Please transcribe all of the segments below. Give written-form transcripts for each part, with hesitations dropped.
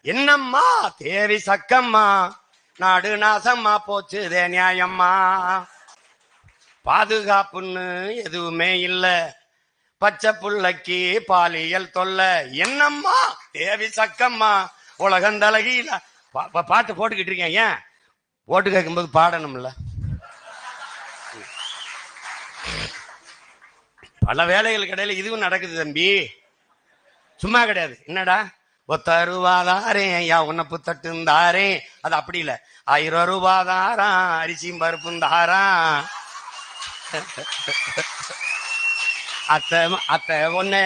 என்னம்மா தேவி சக்கம்மா, நாடு நாசம்மா போச்சுதே நியாயம்மா. பாதுகாப்புன்னு எதுவுமே இல்ல, பச்சை புள்ளைக்கு பாலியல் தொல்ல. என்னம்மா தேவி சக்கம்மா, உலகம் தலகில. பாட்டு போட்டுக்கிட்டு இருக்கேன். ஏன் ஓட்டு கேட்கும்போது பாடணும்ல. பல வேலைகளுக்கு இடையில இதுவும் நடக்குது தம்பி, சும்மா கிடையாது. என்னடா ஒத்தருவாதாரேன் ஐயா உன்னை புத்தட்டும் தாரேன், அது அப்படி இல்லை. 1000 ரூபாதாரான் அரிசியும் பருப்பும் தாரான். அத்தை அத்தை ஒண்ணு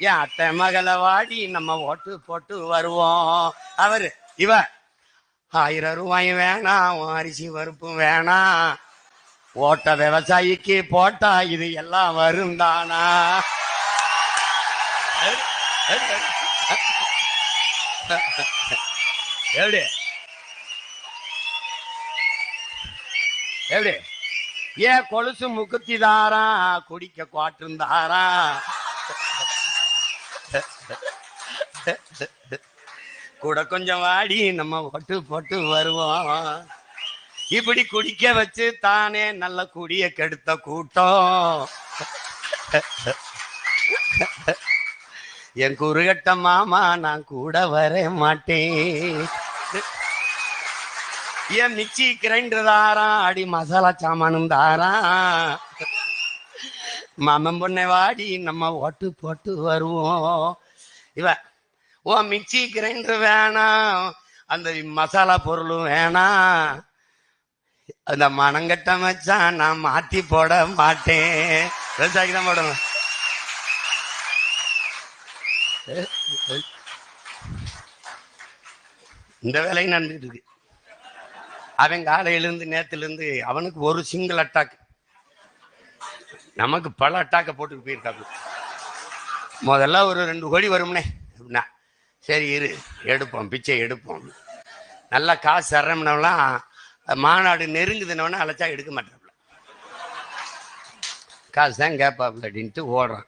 ஏன் அத்தை மகளை வாடி நம்ம ஓட்டு போட்டு வருவோம். அவரு இவ 1000 ரூபாயும் வேணாம், அரிசி பருப்பும் வேணாம், ஓட்ட விவசாயிக்கு போட்டா இது எல்லாம் வரும் தானா. எப்படி எப்படி ஏன் கொலுசு முக்குத்தி தாரா, குடிக்க குவாட்டும் தாரா. கூட கொஞ்சம் வாடி நம்ம ஓட்டு போட்டு வருவோம். இப்படி குடிக்க வச்சு தானே நல்ல குடிய கெடுத்த கூட்டம். என் குறுகட்ட மாமா நான் கூட வர மாட்டேன். என் மிச்சி கிரைண்டர் தாரான், அடி மசாலா சாமானும் தாரான். மாமன் பொண்ணை வாடி நம்ம ஓட்டு போட்டு வருவோம். இவ ஓ மிக்சி கிரைண்டர் வேணாம், அந்த மசாலா பொருளும் வேணாம், அந்த மனங்கட்ட மச்சான் நான் மாத்தி போட மாட்டேன். விவசாயிக்கு தான் போடணும். இந்த வேலையும் நடந்துட்டு இருக்கு. அவன் காலையிலிருந்து நேத்திலிருந்து அவனுக்கு ஒரு சிங்கிள் அட்டாக், நமக்கு பல அட்டாக்க போட்டுட்டு போயிருக்காங்க. முதல்ல ஒரு 2 கோடி வரும்னே அப்படின்னா சரி இரு எடுப்போம், பிச்சை எடுப்போம். நல்லா காசு தர்றோம்னாலாம் மாநாடு நெருங்குதுனவனா அழைச்சா எடுக்க மாட்டாப்புல, காசு தான் கேட்பாப்புல அப்படின்ட்டு ஓடுறான்.